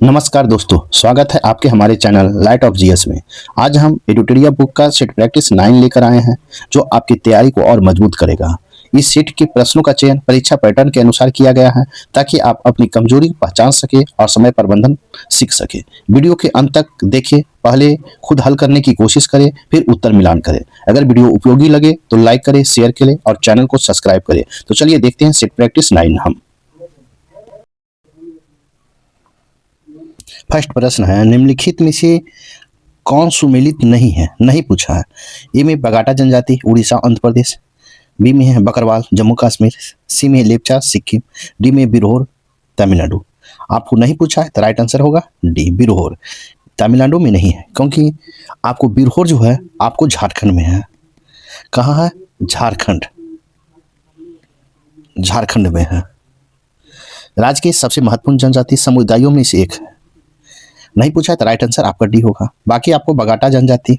नमस्कार दोस्तों, स्वागत है आपके हमारे चैनल लाइट ऑफ जीएस में। आज हम एडिटोरिया बुक का सेट प्रैक्टिस 9 लेकर आए हैं, जो आपकी तैयारी को और मजबूत करेगा। इस सेट के प्रश्नों का चयन परीक्षा पैटर्न के अनुसार किया गया है, ताकि आप अपनी कमजोरी पहचान सके और समय प्रबंधन सीख सके। वीडियो के अंत तक देखें, पहले खुद हल करने की कोशिश करें, फिर उत्तर मिलान करें। अगर वीडियो उपयोगी लगे तो लाइक करें, शेयर करें और चैनल को सब्सक्राइब करें। तो चलिए देखते हैं सेट प्रैक्टिस 9 हम। फर्स्ट प्रश्न है, निम्नलिखित में से कौन सुमेलित नहीं है? नहीं पूछा है। ए में बगाटा जनजाति, उड़ीसा आंध्र प्रदेश। बी में है बकरवाल, जम्मू कश्मीर। सी में लेपचा, सिक्किम। डी में बिरहोर, तमिलनाडु। आपको नहीं पूछा है तो राइट आंसर होगा डी, बिरहोर। तमिलनाडु में नहीं है, क्योंकि आपको बिरहोर जो है आपको झारखंड में है। कहाँ है? झारखंड, झारखंड में है। राज्य की सबसे महत्वपूर्ण जनजाति समुदायों में से एक है। नहीं पूछा है तो राइट आंसर आपका डी होगा। बाकी आपको बगाटा जनजाति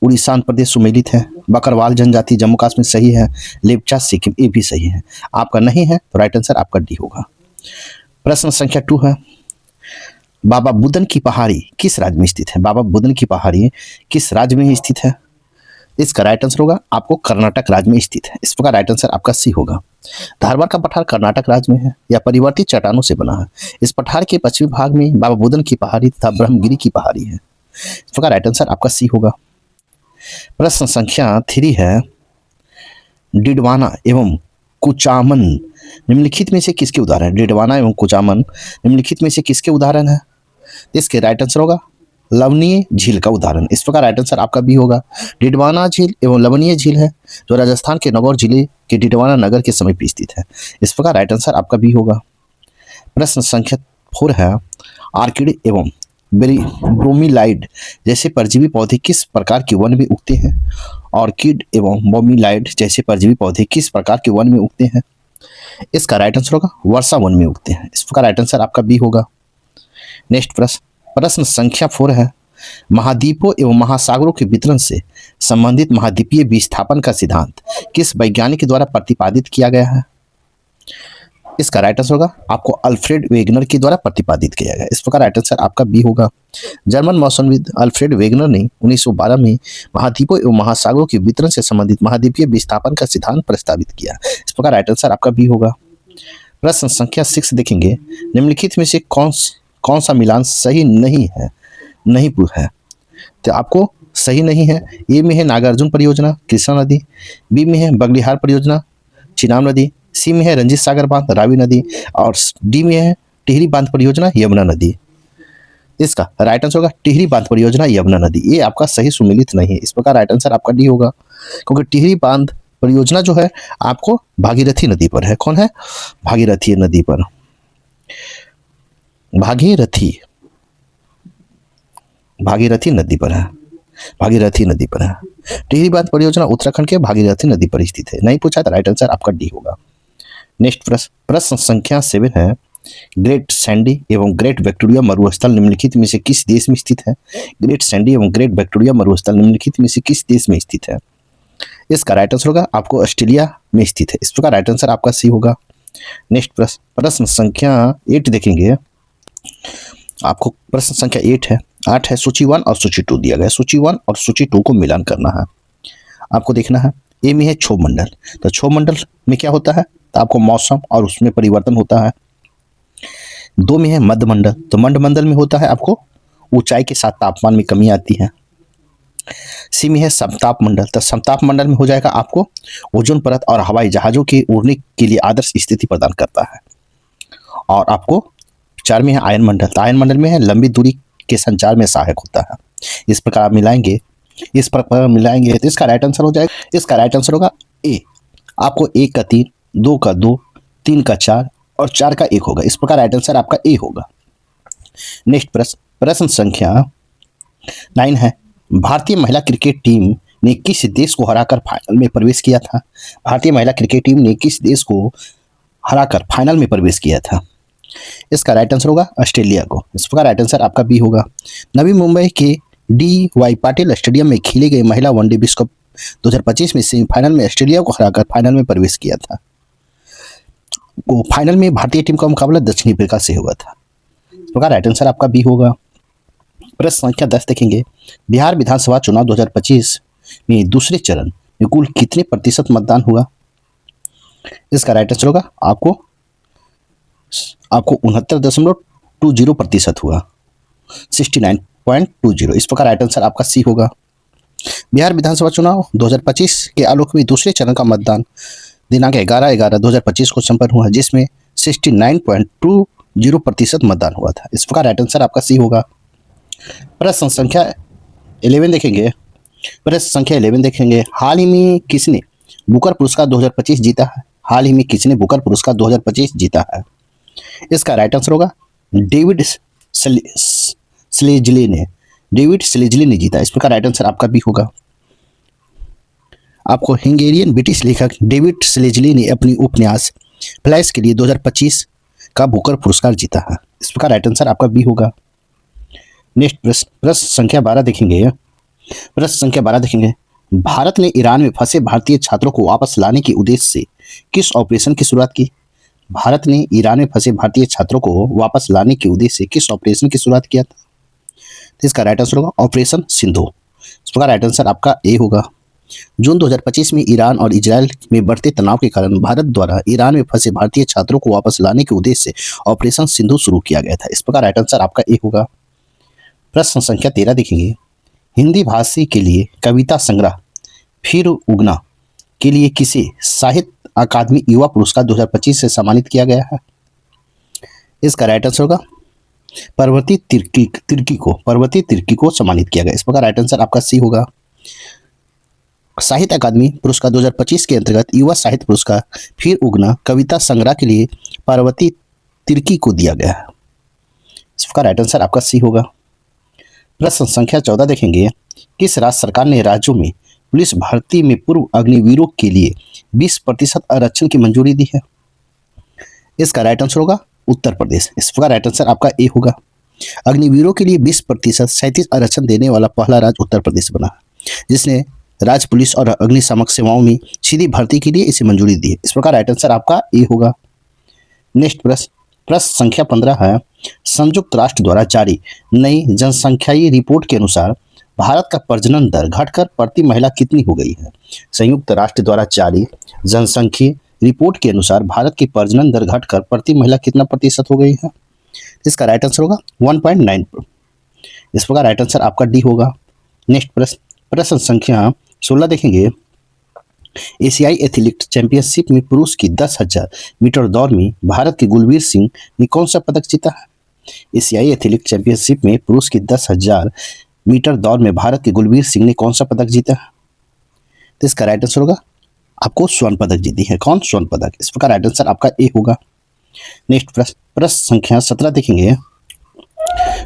उड़ीसा आंध्र प्रदेश सुमेलित है, बकरवाल जनजाति जम्मू कश्मीर सही है, लेपचा सिक्किम ये भी सही है। आपका नहीं है तो राइट आंसर आपका डी होगा। प्रश्न संख्या 2 है, बाबा बुदन की पहाड़ी किस राज्य में स्थित है? बाबा बुदन की पहाड़ी किस राज्य में स्थित है? इसका राइट आंसर होगा आपको कर्नाटक राज्य में स्थित है। इस प्रकार राइट आंसर आपका सी होगा। धारवाड़ का पठार कर्नाटक राज्य में है। यह परिवर्तित चट्टानों से बना है। इस पठार के पश्चिमी भाग में बाबा बुदन की पहाड़ी तथा ब्रह्मगिरी की पहाड़ी है। इस प्रकार राइट आंसर आपका सी होगा। प्रश्न संख्या 3 है, डिडवाना एवं कुचामन निम्नलिखित में से किसके उदाहरण? डिडवाना एवं कुचामन निम्नलिखित में से किसके उदाहरण है? इसके राइट आंसर होगा लवणीय झील का उदाहरण। इस प्रकार राइट आंसर आपका बी होगा। डिडवाना झील एवं लवणीय झील है, जो राजस्थान के नागौर जिले के डिडवाना नगर के समीप स्थित है। इस प्रकार राइट आंसर आपका बी होगा। प्रश्न संख्या 4 है, आर्किड एवं ब्रोमीलाइड जैसे परजीवी पौधे किस प्रकार के वन में उगते हैं? ऑर्किड एवं ब्रोमीलाइड जैसे परजीवी पौधे किस प्रकार के वन में उगते हैं? इसका राइट आंसर होगा वर्षा वन में उगते हैं। इस प्रकार राइट आंसर आपका बी होगा। नेक्स्ट प्रश्न संख्या 4 है, महाद्वीपों एवं महासागरों के वितरण से संबंधित महाद्वीपीय विस्थापन का सिद्धांत किस वैज्ञानिक के द्वारा प्रतिपादित किया गया है? इसका राइट आंसर होगा आपको अल्फ्रेड वेगनर के द्वारा प्रतिपादित किया गया। इस प्रकार राइट आंसर आपका बी होगा। जर्मन मौसमविद अल्फ्रेड वेगनर ने 1912 में महाद्वीपों एवं महासागरों के वितरण से संबंधित महाद्वीपीय विस्थापन का सिद्धांत प्रस्तावित किया। इस प्रकार राइट आंसर आपका बी होगा। प्रश्न संख्या 6 देखेंगे, निम्नलिखित में से कौन सा मिलान सही नहीं है? नहीं है तो आपको सही नहीं है। ए में है नागार्जुन परियोजना कृष्णा नदी, बी में है बगलिहार परियोजना चिनाब नदी, सी में है रंजीत सागर बांध रावी नदी और डी में है टिहरी बांध परियोजना यमुना नदी। इसका राइट आंसर होगा टिहरी बांध परियोजना यमुना नदी। ये आपका सही सुमेलित नहीं है। इस प्रकार राइट आंसर आपका डी होगा, क्योंकि टिहरी बांध परियोजना जो है आपको भागीरथी नदी पर है। कौन है? भागीरथी नदी पर, भागीरथी नदी पर है। भागीरथी नदी पर है। टिहरी बांध परियोजना उत्तराखंड के भागीरथी नदी पर स्थित है। नहीं पूछा तो राइट आंसर आपका डी होगा। नेक्स्ट प्रश्न संख्या 7 है, ग्रेट सैंडी एवं ग्रेट विक्टोरिया मरुस्थल निम्नलिखित में से किस देश में स्थित है? ग्रेट सैंडी एवं ग्रेट विक्टोरिया मरुस्थल निम्नलिखित में से किस देश में स्थित है? इसका राइट आंसर होगा आपको ऑस्ट्रेलिया में स्थित है। इस प्रकार राइट आंसर आपका सी होगा। नेक्स्ट प्रश्न संख्या 8 देखेंगे। आपको प्रश्न संख्या 8 है, सूची 1 और सूची 2 दिया गया। सूची 1 और सूची 2 को मिलान करना है। आपको देखना है, ए में है क्षोभ मंडल, तो क्षोभ मंडल में क्या होता है? तो आपको मौसम और उसमें परिवर्तन होता है। 2 में है मध्य मंडल, तो मध्य मंडल में होता है आपको ऊंचाई के साथ तापमान में कमी आती है। सी में है समताप मंडल, तो समताप मंडल में हो जाएगा आपको ओजोन परत और हवाई जहाजों के उड़ने के लिए आदर्श स्थिति प्रदान करता है। और आपको 4 में है आयन मंडल, तो आयन मंडल में है लंबी दूरी के संचार में सहायक होता है। इस प्रकार आप मिलाएंगे तो इसका राइट आंसर हो जाएगा। इसका राइट आंसर होगा ए। आपको 1 का 3, 2 का 2, 3 का 4 और 4 का 1 होगा। इस प्रकार राइट आंसर आपका ए होगा। नेक्स्ट प्रश्न संख्या 9 है, भारतीय महिला क्रिकेट टीम ने किस देश को हराकर फाइनल में प्रवेश किया था? भारतीय महिला क्रिकेट टीम ने किस देश को हराकर फाइनल में प्रवेश किया था? इसका राइट आंसर होगा ऑस्ट्रेलिया को। इस प्रकार राइट आंसर आपका बी होगा। नवी मुंबई के डी.वाई. पाटिल स्टेडियम में खेले गए महिला वनडे विश्व कप 2025 में सेमीफाइनल में ऑस्ट्रेलिया को हराकर फाइनल में प्रवेश किया था। फाइनल में भारतीय टीम का मुकाबला दक्षिण अफ्रीका से हुआ था। इस प्रकार राइट आंसर आपका बी होगा। प्रश्न संख्या 10 देखेंगे, बिहार विधानसभा चुनाव 2025 में दूसरे चरण में कुल कितने प्रतिशत मतदान हुआ? इसका राइट आंसर होगा आपको 69.20% हुआ, 69.20। इस प्रकार राइट आंसर आपका सी होगा। बिहार विधानसभा चुनाव 2025 के आलोक में दूसरे चरण का मतदान दिनांक 11/11/2025 को संपन्न हुआ, जिसमें 69.20% मतदान हुआ था। इस प्रकार राइट आंसर आपका सी होगा। प्रश्न संख्या 11 देखेंगे। प्रश्न संख्या 11 देखेंगे, हाल ही में किसने बुकर पुरस्कार 2025 जीता है? हाल ही में किसने बुकर पुरस्कार 2025 जीता है? इसका राइट आंसर होगा डेविड स्लेजली ने। डेविड स्लेजली ने जीता। इस प्रकार राइट आंसर आपका भी होगा। आपको हंगेरियन ब्रिटिश लेखक डेविड स्लेजली ने अपनी उपन्यास फ्लैश के लिए 2025 का बुकर पुरस्कार जीता है। इस प्रकार राइट आंसर आपका भी होगा। नेक्स्ट प्रश्न संख्या 12 देखेंगे। प्रश्न संख्या 12 देखेंगे, भारत ने ईरान में फंसे भारतीय छात्रों को वापस लाने के उद्देश्य से किस ऑपरेशन की शुरुआत की? भारत ने ईरान में फंसे भारतीय छात्रों को वापस लाने के उद्देश्य से किस ऑपरेशन की शुरुआत किया था? तो इसका राइट आंसर होगा ऑपरेशन सिंधु। इस प्रकार राइट आंसर आपका ए होगा। जून 2025 में ईरान और इजरायल में बढ़ते तनाव के कारण भारत द्वारा ईरान में फंसे भारतीय छात्रों को वापस लाने के उद्देश्य से ऑपरेशन सिंधु शुरू किया गया था। इस प्रकार राइट आंसर आपका ए होगा। प्रश्न संख्या 13 देखेंगे, हिंदी भाषी के लिए कविता संग्रह फिर उगना के लिए किसे साहित्य अकादमी युवा पुरस्कार 2025 से सम्मानित किया गया है? इसका राइट आंसर होगा पर्वती तिर्की को सम्मानित किया गया। इस प्रकार राइट आंसर आपका सी होगा। साहित्य अकादमी पुरस्कार 2025 के अंतर्गत युवा साहित्य पुरस्कार फिर उगना कविता संग्रह के लिए पर्वती तिर्की को दिया गया है। इस प्रकार राइट आंसर आपका सी होगा। प्रश्न संख्या 14 देखेंगे, किस राज्य सरकार ने राज्यों में पुलिस भर्ती में पूर्व अग्निवीरों के लिए 20% आरक्षण की मंजूरी दी है? इसका राइट आंसर होगा उत्तर प्रदेश। इस प्रकार राइट आंसर आपका ए होगा। अग्निवीरों के लिए 20% 37 आरक्षण देने वाला पहला राज्य उत्तर प्रदेश बना, जिसने राज्य पुलिस और अग्निशामक सेवाओं में सीधी भर्ती के लिए इसे मंजूरी दी है। इस प्रकार राइट आंसर आपका ए होगा। नेक्स्ट प्रश्न संख्या 15 है, संयुक्त राष्ट्र द्वारा जारी नई जनसंख्याई रिपोर्ट के अनुसार भारत का प्रजनन दर घटकर प्रति महिला कितनी हो गई है? संयुक्त राष्ट्र द्वारा जारी जनसंख्या रिपोर्ट के अनुसार भारत की प्रजनन दर घटकर प्रति महिला कितना प्रतिशत हो गई है? इसका राइट आंसर होगा 1.9। इस प्रकार राइट आंसर आपका डी होगा। नेक्स्ट प्रश्न संख्या 16 देखेंगे, एशियाई एथलेटिक चैंपियनशिप में पुरुष की 10,000 मीटर दौड़ में भारत के गुलबीर सिंह ने कौन सा पदक जीता है? एशियाई एथलेटिक चैंपियनशिप में पुरुष की 10,000 मीटर दौड़ में भारत के गुलबीर सिंह ने कौन सा पदक जीता है? तो इसका राइट आंसर होगा आपको स्वर्ण पदक जीती है। कौन? स्वर्ण पदक। इस प्रकार राइट आंसर आपका ए होगा। नेक्स्ट प्रश्न संख्या 17 देखेंगे।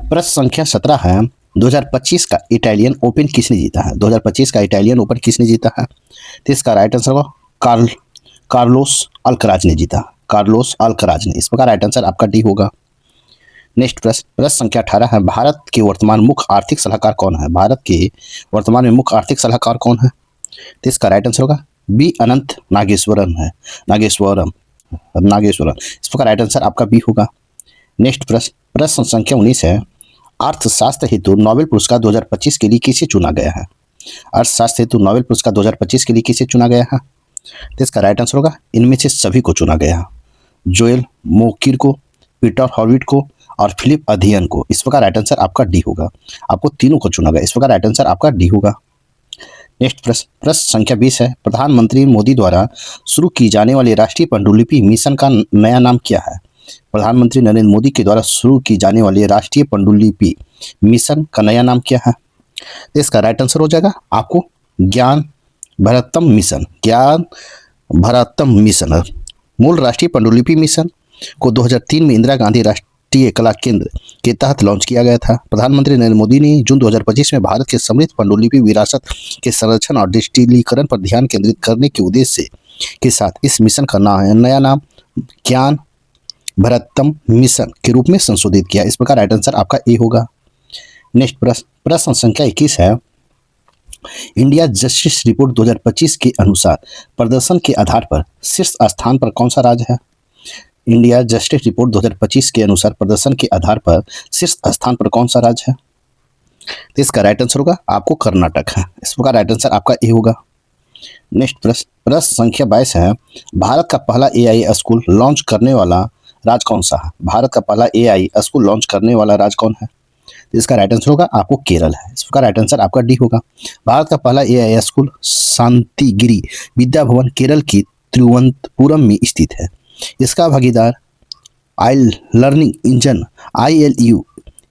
प्रश्न संख्या 17 है, 2025 का इटालियन ओपन किसने जीता है? 2025 का इटालियन ओपन किसने जीता है? तो इसका राइट आंसर होगा कार्लोस अल्कराज ने जीता। कार्लोस अल्कराज ने। इस प्रकार राइट आंसर आपका डी होगा। नेक्स्ट प्रश्न संख्या 18 है, भारत के वर्तमान मुख्य आर्थिक सलाहकार कौन है? भारत के वर्तमान में मुख्य आर्थिक सलाहकार कौन है? तो इसका राइट आंसर होगा बी अनंत नागेश्वरन है। नागेश्वरम। इस प्रकार राइट आंसर आपका बी होगा। नेक्स्ट प्रश्न संख्या 19 है, अर्थशास्त्र हेतु नोबेल पुरस्कार 2025 के लिए किसे चुना गया है? अर्थशास्त्र हेतु नोबेल पुरस्कार 2025 के लिए किसे चुना गया है? तो इसका राइट आंसर होगा इनमें से सभी को चुना गया है, जोएल मोकिर को, पीटर हॉविट को और फिलिप अध्ययन को। इस प्रकार राइट आंसर आपका डी होगा। आपको तीनों को चुना गया। इस प्रकार राइट आंसर आपका डी होगा। नेक्स्ट प्रश्न संख्या 20 है, प्रधानमंत्री मोदी द्वारा शुरू की जाने वाली राष्ट्रीय पांडुलिपि मिशन का नया नाम क्या है? प्रधानमंत्री नरेंद्र मोदी के द्वारा शुरू की जाने वाली राष्ट्रीय पांडुलिपि मिशन का नया नाम क्या है? इसका राइट आंसर हो जाएगा आपको ज्ञान भारतम मिशन। ज्ञान भारतम मिशन। मूल राष्ट्रीय पांडुलिपि मिशन को 2003 में इंदिरा गांधी राष्ट्रीय कला केंद्र के तहत लॉन्च किया गया था। प्रधानमंत्री नरेंद्र मोदी ने जून 2025 में भारत के समृद्ध पांडुलिपि विरासत के संरक्षण और डिजिटलीकरण पर ध्यान केंद्रित करने के उद्देश्य के साथ इस मिशन का नया नाम ज्ञान भारतम मिशन के रूप में संशोधित किया। इस प्रकार राइट आंसर आपका ए होगा। नेक्स्ट प्रश्न संख्या 21 है, इंडिया जस्टिस रिपोर्ट 2025 के अनुसार प्रदर्शन के आधार पर शीर्ष स्थान पर कौन सा राज्य है? इंडिया जस्टिस रिपोर्ट 2025 के अनुसार प्रदर्शन के आधार पर शीर्ष स्थान पर कौन सा राज्य है? तो इसका राइट आंसर होगा आपको कर्नाटक है। इस प्रकार राइट आंसर आपका ए होगा। नेक्स्ट प्रश्न, प्रश्न संख्या 22 है, भारत का पहला एआई स्कूल लॉन्च करने वाला राज्य कौन सा है? भारत का पहला एआई स्कूल लॉन्च करने वाला राज्य कौन है? तो इसका राइट आंसर होगा आपको केरल है। इस प्रकार राइट आंसर आपका डी होगा। भारत का पहला एआई स्कूल शांतिगिरी विद्या भवन केरल की तिरुवनंतपुरम में स्थित है। इसका भागीदार आई लर्निंग इंजन ILU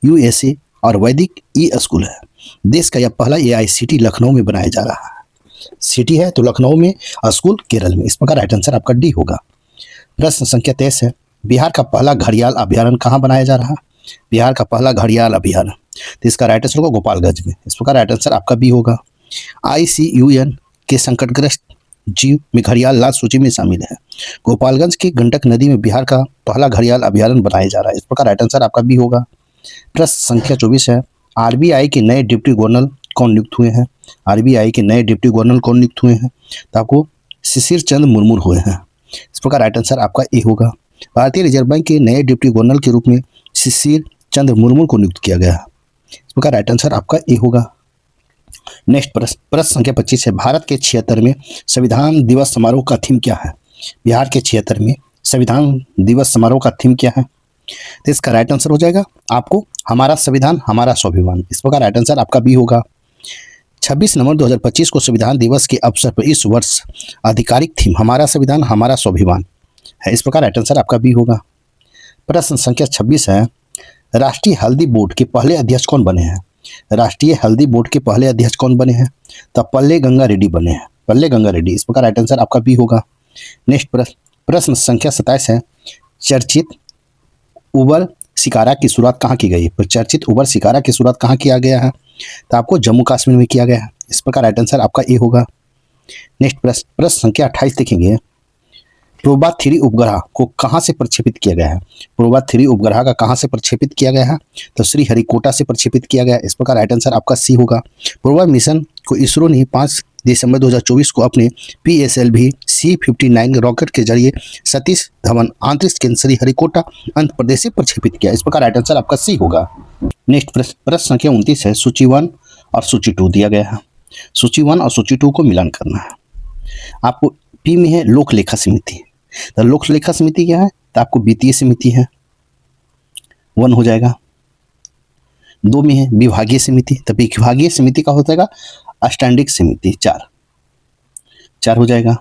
USA और वैदिक ई स्कूल है। देश का यह पहला एआई सिटी लखनऊ में बनाया जा रहा है। सिटी है तो लखनऊ में, स्कूल केरल में। इस प्रकार राइट आंसर आपका डी होगा। प्रश्न संख्या 23 है, बिहार का पहला घड़ियाल अभ्यारण्य कहाँ बनाया जा रहा है? बिहार का पहला घड़ियाल अभ्यारण्य, तो इसका राइट आंसर होगा गोपालगंज में। इस प्रकार राइट आंसर आपका बी होगा। ICUN के संकटग्रस्त जीव में घड़ियाल लाल सूची में शामिल है। गोपालगंज की गंडक नदी में बिहार का पहला घड़ियाल अभ्यारण्य बनाया जा रहा है। इस प्रकार राइट आंसर आपका बी होगा। प्रश्न संख्या 24 है, RBI के नए डिप्टी गवर्नर कौन नियुक्त हुए हैं? RBI के नए डिप्टी गवर्नर कौन नियुक्त हुए हैं? तो आपको शिशिर चंद्र मुर्मू हुए हैं। इस प्रकार राइट आंसर आपका ए होगा। भारतीय रिजर्व बैंक के नए डिप्टी गवर्नर के रूप में शिशिर चंद्र मुर्मू को नियुक्त किया गया है। इस प्रकार राइट आंसर आपका ए होगा। नेक्स्ट प्रश्न संख्या 25 है, भारत के 76वें संविधान दिवस समारोह का थीम क्या है? बिहार के 76वें संविधान दिवस समारोह का थीम क्या है? तो इसका राइट आंसर हो जाएगा आपको हमारा संविधान हमारा स्वाभिमान। इस प्रकार राइट आंसर आपका बी होगा। 26 नवंबर 2025 को संविधान दिवस के अवसर पर इस वर्ष आधिकारिक थीम हमारा संविधान हमारा स्वाभिमान है। इस प्रकार राइट आंसर आपका बी होगा। प्रश्न संख्या 26 है, राष्ट्रीय हल्दी बोर्ड के पहले अध्यक्ष कौन बने हैं? राष्ट्रीय हल्दी बोर्ड के पहले अध्यक्ष कौन बने हैं? तो पल्ले गंगा रेड्डी बने हैं, पल्ले गंगा रेड्डी। इस प्रकार राइट आंसर आपका बी होगा। नेक्स्ट प्रश्न संख्या 27 है, चर्चित उबर शिकारा की शुरुआत कहाँ की गई? तो चर्चित उबर शिकारा की शुरुआत कहाँ किया गया है? तो आपको जम्मू कश्मीर में किया गया है। इस प्रकार राइट आंसर आपका ए होगा। नेक्स्ट प्रश्न संख्या 28 देखेंगे, प्रोबा 3 उपग्रह को कहाँ से प्रक्षेपित किया गया है? प्रोबा 3 उपग्रह का कहाँ से प्रक्षेपित किया गया है? तो श्रीहरिकोटा से प्रक्षेपित किया गया है। इस प्रकार राइट आंसर आपका सी होगा। प्रोबा मिशन को इसरो ने 5 दिसंबर 2024 को अपने PSLV C-59 रॉकेट के जरिए सतीश धवन अंतरिक्ष केंद्र श्रीहरिकोटा आंध्र प्रदेश से प्रक्षेपित किया। इस प्रकार राइट आंसर आपका सी होगा। नेक्स्ट प्रश्न संख्या 29 है, सूची 1 और सूची 2 दिया गया है। सूची 1 और सूची 2 को मिलान करना है। आपको पी में है लोक लेखा समिति, तो लोक लेखा समिति क्या है? तो आपको वित्तीय समिति है, 1 हो जाएगा। 2 में है विभागीय समिति, तो विभागीय समिति का हो जाएगा अष्टांडिक समिति, 4 हो जाएगा।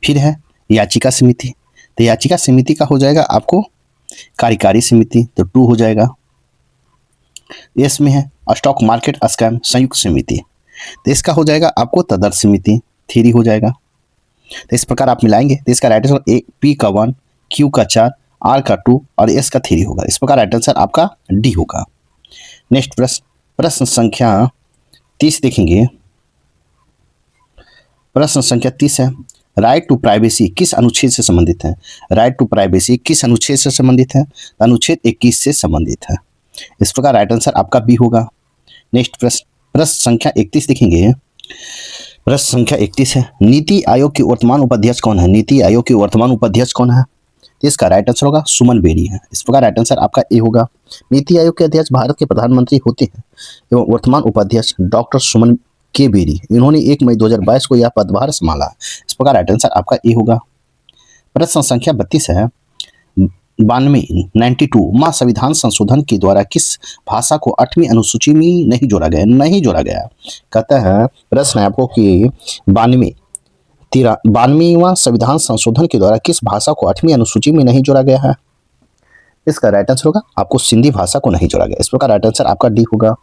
फिर है याचिका समिति, तो याचिका समिति का हो जाएगा आपको कार्यकारी समिति, तो 2 हो जाएगा। एस में है स्टॉक मार्केट स्कैम संयुक्त समिति, तो इसका हो जाएगा आपको तदर्थ समिति, 3 हो जाएगा। तो इस प्रकार आप मिलाएंगे तो इसका राइट आंसर पी का 1, क्यू का 4, आर का 2 और एस का 3 होगा। इस प्रकार राइट आंसर आपका डी होगा। नेक्स्ट प्रश्न संख्या 30 देखेंगे। प्रश्न संख्या 30 है, राइट टू प्राइवेसी किस अनुच्छेद से संबंधित है? राइट टू प्राइवेसी किस अनुच्छेद से संबंधित है? अनुच्छेद 21 से संबंधित है। इस प्रकार राइट आंसर आपका बी होगा। नेक्स्ट प्रश्न संख्या 31 देखेंगे। प्रश्न संख्या 31 है, नीति आयोग के वर्तमान उपाध्यक्ष कौन है? नीति आयोग के वर्तमान उपाध्यक्ष कौन है? इसका राइट आंसर होगा सुमन बेरी है। इस प्रकार राइट आंसर आपका ए होगा। नीति आयोग के अध्यक्ष भारत के प्रधानमंत्री होते हैं एवं वर्तमान उपाध्यक्ष डॉक्टर सुमन के बेरी, इन्होंने 1 मई 2022 को यह पदभार संभाला। इस प्रकार राइट आंसर आपका ए होगा। प्रश्न संख्या 32 है, 92 संविधान संशोधन के द्वारा किस भाषा को 8वीं अनुसूची में नहीं जोड़ा गया? नहीं जोड़ा गया। कहता है प्रश्न है आपको कि 92वां संविधान संशोधन के द्वारा किस भाषा को 8वीं अनुसूची में नहीं जोड़ा गया है? इसका राइट आंसर होगा आपको सिंधी भाषा को नहीं जोड़ा गया। इस प्रकार राइट आंसर आपका डी होगा।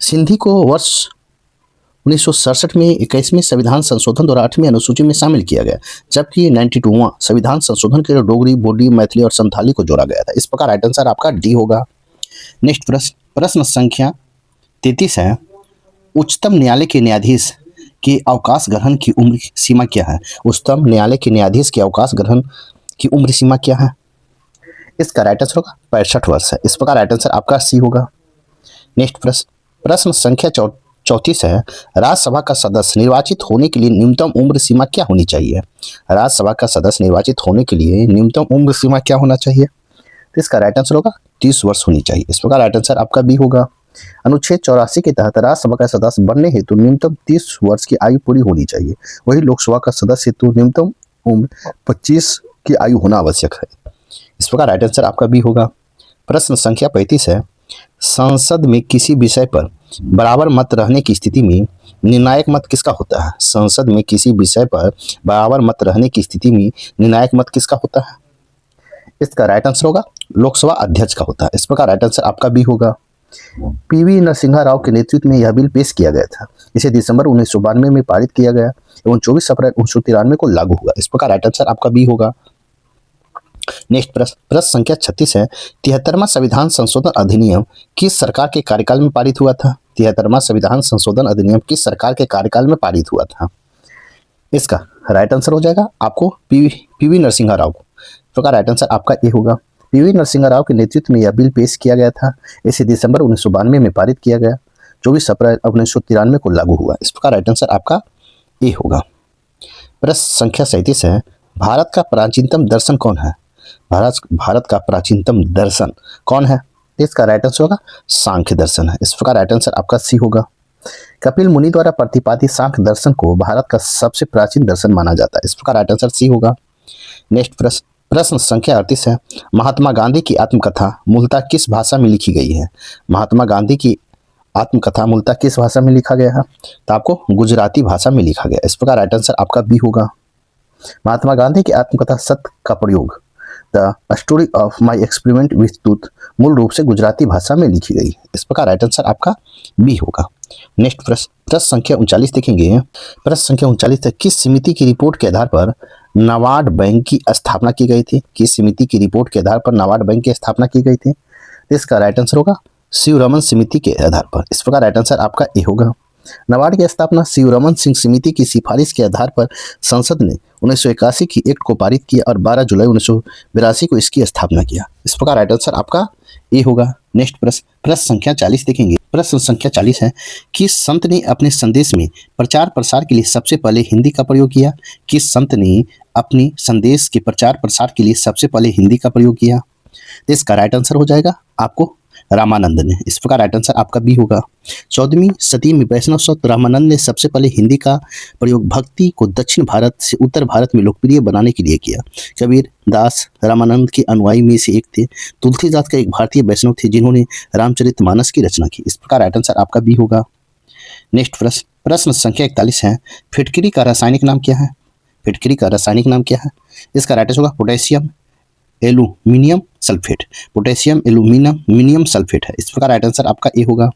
सिंधी को वर्ष 1967 में 21वें संविधान संशोधन द्वारा 8वीं अनुसूची में शामिल किया गया, जबकि 92वां संविधान संशोधन के लिए डोगरी, बोडी, मैथिली और संथाली को जोड़ा गया था। इस प्रकार राइट आंसर आपका डी होगा। नेक्स्ट प्रश्न संख्या 33 है, उच्चतम न्यायालय के न्यायाधीश के अवकाश ग्रहण की उम्र सीमा क्या है? उच्चतम न्यायालय के न्यायाधीश के अवकाश ग्रहण की उम्र सीमा क्या है? इसका राइट आंसर होगा 65 वर्ष है। इस प्रकार राइट आंसर आपका सी होगा। नेक्स्ट प्रश्न संख्या 34 है, राज्यसभा का सदस्य निर्वाचित होने के लिए न्यूनतम उम्र सीमा क्या होनी चाहिए? राज्यसभा का सदस्य निर्वाचित होने के लिए न्यूनतम उम्र सीमा क्या होना चाहिए? तो इसका राइट आंसर होगा 30 वर्ष होनी चाहिए। इस प्रकार राइट आंसर आपका बी होगा। अनुच्छेद 84 के तहत राज्यसभा का सदस्य बनने हेतु न्यूनतम 30 वर्ष की आयु पूरी होनी चाहिए। वही लोकसभा का सदस्य हेतु न्यूनतम उम्र 25 की आयु होना आवश्यक है। इस प्रकार राइट आंसर आपका बी होगा। प्रश्न संख्या 35 है, संसद में किसी विषय पर बराबर मत रहने की स्थिति में निर्णायक मत किसका होता है? संसद में किसी विषय पर बराबर मत रहने की स्थिति में निर्णायक मत किसका होता है? इसका राइट आंसर होगा लोकसभा अध्यक्ष का होता है। इस प्रकार राइट आंसर आपका बी होगा। पीवी नरसिम्हा राव के नेतृत्व में यह बिल पेश किया गया था। इसे दिसंबर 1992 में पारित किया गया एवं 24 अप्रैल 1993 को लागू हुआ। इस प्रकार राइट आंसर आपका बी होगा। नेक्स्ट प्रश्न संख्या 36 है, 73वां संविधान संशोधन अधिनियम किस सरकार के कार्यकाल में पारित हुआ था? 73वां संविधान संशोधन अधिनियम किस सरकार के कार्यकाल में पारित हुआ था? इसका राइट आंसर हो जाएगा आपको पीवी नरसिम्हा राव। प्रकार राइट आंसर आपका ए होगा। पीवी नरसिम्हा राव के नेतृत्व में यह बिल पेश किया गया था। इसे दिसंबर 1992 में पारित किया गया, 24 अप्रैल 1993 को लागू हुआ। इस प्रकार राइट आंसर आपका ए होगा। प्रश्न संख्या 37 है, भारत का प्राचीनतम दर्शन कौन है? भारत का प्राचीनतम दर्शन कौन है? इसका राइट आंसर होगा सांख्य दर्शन है। इस प्रकार राइट आंसर आपका सी होगा। कपिल मुनि द्वारा प्रतिपादित सांख्य दर्शन को भारत का सबसे प्राचीन दर्शन माना जाता है। इस प्रकार राइट आंसर सी होगा। नेक्स्ट प्रश्न संख्या 38 है, महात्मा गांधी की आत्मकथा मूलतः किस भाषा में लिखी गई है? महात्मा गांधी की आत्मकथा मूलतः किस भाषा में लिखा गया है? तो आपको गुजराती भाषा में लिखा गया। इस प्रकार राइट आंसर आपका बी होगा। महात्मा गांधी की आत्मकथा सत्य का प्रयोग the story of my experiment with truth मूल रूप से गुजराती भाषा में लिखी गई। इस प्रकार राइट आंसर आपका बी होगा। नेक्स्ट प्रश्न संख्या 39 देखेंगे। प्रश्न संख्या 39 है, किस समिति की रिपोर्ट के आधार पर नाबार्ड बैंक की स्थापना की गई थी? किस समिति की रिपोर्ट के आधार पर नाबार्ड बैंक की स्थापना की गई थी? इसका राइट आंसर होगा शिवरमन समिति के आधार पर। इस प्रकार राइट आंसर आपका ए होगा। नाबार्ड की स्थापना शिवरमन सिंह समिति की सिफारिश के आधार पर संसद ने 1981 की एक्ट को पारित किया और 12 जुलाई 1982 को इसकी स्थापना किया। इस प्रकार राइट आंसर आपका ए होगा। नेक्स्ट प्रश्न संख्या 40 देखेंगे। प्रश्न संख्या 40 है, किस संत ने अपने संदेश में प्रचार प्रसार के लिए सबसे पहले हिंदी का प्रयोग किया? किस संत ने अपने संदेश के प्रचार प्रसार के लिए सबसे पहले हिंदी का प्रयोग किया? इसका राइट आंसर हो जाएगा आपको रामानंद ने। इस प्रकार राइट आंसर आपका बी होगा। 14वीं सदी में वैष्णव संत रामानंद ने सबसे पहले हिंदी का प्रयोग भक्ति को दक्षिण भारत से उत्तर भारत में लोकप्रिय बनाने के लिए किया। कबीर दास रामानंद के अनुयायी में से एक थे। तुलसीदास का एक भारतीय वैष्णव थे जिन्होंने रामचरितमानस की रचना की। इस प्रकार राइट आंसर आपका बी होगा। नेक्स्ट प्रश्न संख्या 41 है, फिटकरी का रासायनिक नाम क्या है? फिटकरी का रासायनिक नाम क्या है? इसका राइट आंसर होगा potassium aluminium sulphate. Potassium aluminium sulphate है। इस प्रकार राइट आंसर आपका ए होगा।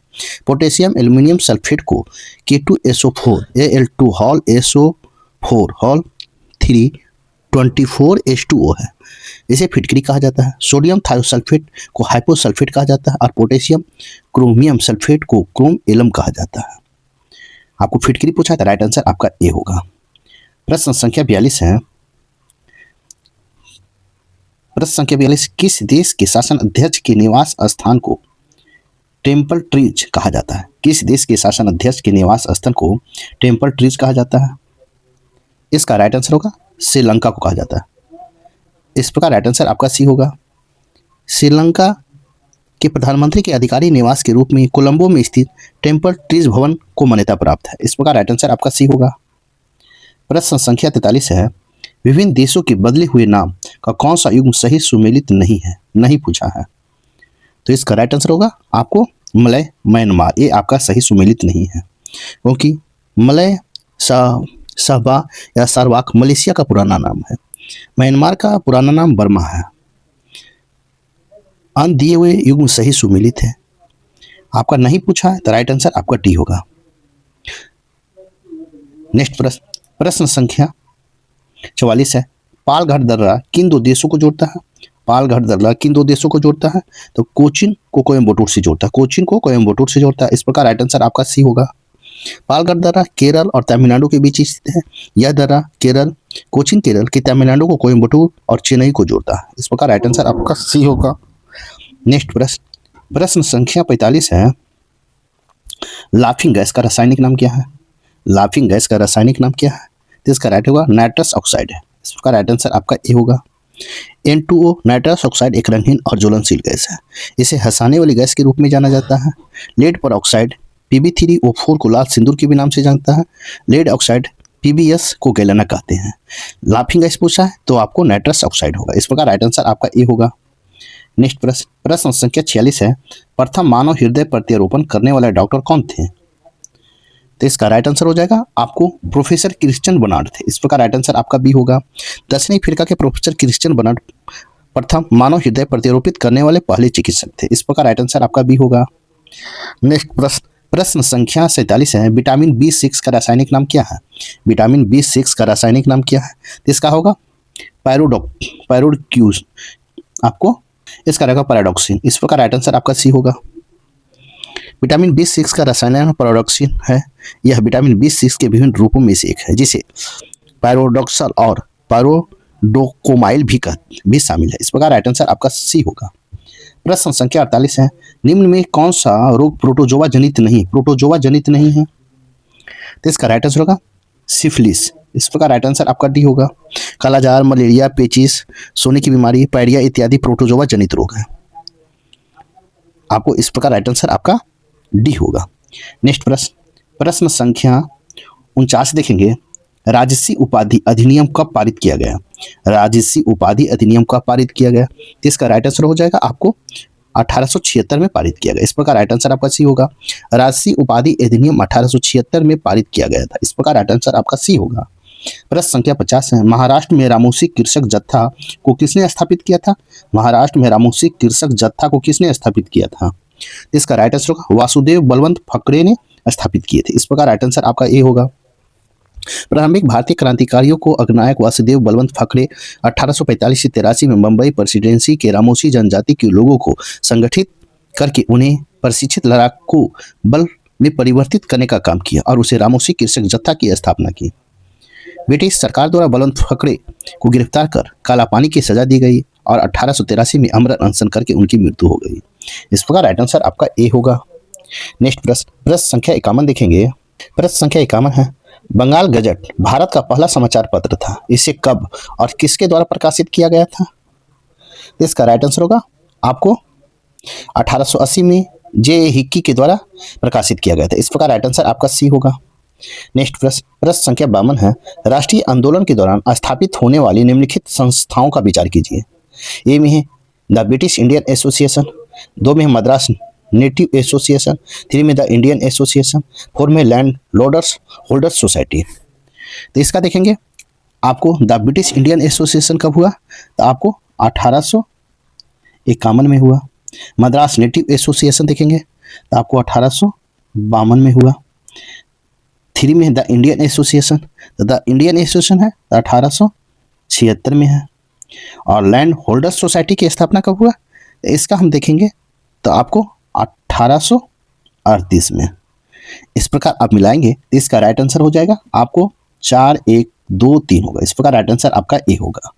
पोटेशियम एल्यूमिनियम सल्फेट को K2SO4 Al2 hall SO4 hall 3 24H2O है, इसे फिटकरी कहा जाता है। सोडियम थायोसल्फेट को हाइपोसल्फेट कहा जाता है और पोटेशियम क्रोमियम सल्फेट को क्रोम एलम कहा जाता है। आपको फिटकरी पूछा है तो राइट आंसर आपका ए होगा। प्रश्न संख्या 42 है। प्रश्न संख्या 42, किस देश के शासन अध्यक्ष के निवास स्थान को टेम्पल ट्रीज कहा जाता है? किस देश के शासन अध्यक्ष के निवास स्थान को टेम्पल ट्रीज कहा जाता है? इसका राइट आंसर होगा श्रीलंका को कहा जाता है। इस प्रकार राइट आंसर आपका सी होगा। श्रीलंका के प्रधानमंत्री के अधिकारी निवास के रूप में कोलंबो में स्थित टेम्पल ट्रीज भवन को मान्यता प्राप्त है। इस प्रकार राइट आंसर आपका सी होगा। प्रश्न संख्या 43 है, विभिन्न देशों के बदले हुए नाम का कौन सा युग्म सही सुमेलित नहीं पूछा है? तो इसका राइट आंसर होगा आपको मलय म्यांमार। ये आपका सही सुमेलित नहीं है क्योंकि मलय सहबा या सारवाक मलेशिया का पुराना नाम है। म्यांमार का पुराना नाम बर्मा है। अन दिए हुए युग्म सही सुमेलित है। आपका नहीं पूछा है तो राइट आंसर आपका टी होगा। नेक्स्ट प्रश्न संख्या 44 है, पालघाट दर्रा किन दो देशों को जोड़ता है? पालघाट दर्रा किन दो देशों को जोड़ता है? तो कोचीन को कोयम्बटूर से जोड़ता है। कोचीन को कोयम्बटूर से जोड़ता है। इस प्रकार राइट आंसर आपका सी होगा। पालघाट दर्रा केरल और तमिलनाडु के बीच स्थित है। यह दर्रा कोचीन केरल के तमिलनाडु को कोयम्बटूर और चेन्नई को जोड़ता है। इस प्रकार राइट आंसर आपका सी होगा। नेक्स्ट प्रश्न संख्या 45 है, लाफिंग गैस का रासायनिक नाम क्या है? लाफिंग गैस का रासायनिक नाम क्या है? तो इसका राइट होगा नाइट्रस ऑक्साइड है। इसका राइट आंसर आपका ए होगा। N2O नाइट्रस ऑक्साइड एक रंगहीन और ज्वलनशील गैस है। इसे हंसाने वाली गैस के रूप में जाना जाता है। लेड पर ऑक्साइड Pb3O4 को लाल सिंदूर के भी नाम से जानता है। लेड ऑक्साइड PbS को गैलेना कहते हैं। लाफिंग गैस पूछा है तो आपको नाइट्रस ऑक्साइड होगा। इस प्रकार राइट आंसर आपका ए होगा। नेक्स्ट प्रश्न संख्या 46 है, प्रथम मानव हृदय प्रत्यारोपण करने वाले डॉक्टर कौन थे? तो इसका राइट आंसर हो जाएगा आपको प्रोफेसर क्रिश्चियन बर्नार्ड थे। इस प्रकार राइट आंसर आपका बी होगा। दक्षिणी अफ्रीका के प्रोफेसर क्रिश्चियन बर्नार्ड प्रथम मानव हृदय प्रत्यारोपित करने वाले पहले चिकित्सक थे। इस प्रकार राइट आंसर आपका बी होगा। नेक्स्ट प्रश्न संख्या 47 है, विटामिन B6 का रासायनिक नाम क्या है? विटामिन B6 का रासायनिक नाम क्या है? तो इसका होगा पैरोडक्यूज, आपको इसका रहेगा पैराडॉक्सिन। इस प्रकार राइट आंसर आपका सी होगा। विटामिन B6 का रासायनिक पैराडॉक्सिन है। यह विटामिन B6 के विभिन्न रूपों में से एक है जिसे पैरोडॉक्सल और पैरोडोकोमाइल भी शामिल है। इस प्रकार राइट आंसर आपका सी होगा। प्रश्न संख्या 48 है, निम्न में कौन सा रोग प्रोटोजोआ जनित नहीं है? तो इसका राइट आंसर होगा सिफिलिस। इस प्रकार राइट आंसर आपका डी होगा। कालाजार, मलेरिया, पेचिस, सोने की बीमारी, पायरिया इत्यादि प्रोटोजोआ जनित रोग है। आपको इस प्रकार राइट आंसर आपका डी होगा। नेक्स्ट प्रश्न संख्या 49 देखेंगे, राजसी उपाधि अधिनियम कब पारित किया गया? राजसी उपाधि अधिनियम कब पारित किया गया? तो इसका राइट आंसर हो जाएगा आपको 1876 में पारित किया गया। इस प्रकार राइट आंसर आपका सी होगा। राजसी उपाधि अधिनियम 1876 में पारित किया गया था। इस प्रकार राइट आंसर आपका सी होगा। प्रश्न संख्या 50 है, महाराष्ट्र में रामोसी कृषक जत्था को किसने स्थापित किया था? महाराष्ट्र में रामोसी कृषक जत्था को किसने स्थापित किया था? इसका राइट आंसर होगा वासुदेव बलवंत फकरे ने स्थापित किए थे। इस प्रकार राइट आंसर आपका ए होगा। प्रारंभिक भारतीय क्रांतिकारियों को अग्रनायक वासुदेव बलवंत फकरे 1845 से 83 में मुंबई प्रेसिडेंसी के रामोसी जनजाति के लोगों को संगठित करके उन्हें प्रशिक्षित लड़ाकू बल में परिवर्तित करने का काम किया और उसे रामोसी कृषक जत्था की स्थापना की। ब्रिटिश सरकार द्वारा बलवंत फकरे को गिरफ्तार कर काला पानी की सजा दी गई और 1883 में अमरण अनशन करके उनकी मृत्यु हो गई। इस प्रकार राइट आंसर आपका ए होगा। नेक्स्ट प्रश्न संख्या 51 देखेंगे। प्रश्न संख्या 51 है, बंगाल गजट भारत का पहला समाचार पत्र था। इसे कब और किसके द्वारा प्रकाशित किया गया था? इसका राइट आंसर होगा आपको 1880 में जे हिक्की के द्वारा प्रकाशित किया गया था। इस प्रकार राइट आंसर आपका सी होगा। नेक्स्ट प्रश्न संख्या 52 है, राष्ट्रीय आंदोलन के दौरान स्थापित होने वाली निम्नलिखित संस्थाओं का विचार कीजिए। ए में है द ब्रिटिश इंडियन एसोसिएशन, 2 में है मद्रास नेटिव एसोसिएशन, 3 में द इंडियन एसोसिएशन, 4 में लैंड होल्डर्स सोसाइटी। तो इसका देखेंगे आपको द ब्रिटिश इंडियन एसोसिएशन कब हुआ? तो आपको 1851 में हुआ। मद्रास नेटिव एसोसिएशन देखेंगे तो आपको 1852 में हुआ। 3 में द इंडियन एसोसिएशन, तो द इंडियन एसोसिएशन है 1876 में है। और लैंड होल्डर्स सोसाइटी की स्थापना कब हुआ? इसका हम देखेंगे तो आपको 1838 में। इस प्रकार आप मिलाएंगे तो इसका राइट आंसर हो जाएगा आपको 4, 1, 2, 3 होगा। इस प्रकार राइट आंसर आपका ए होगा।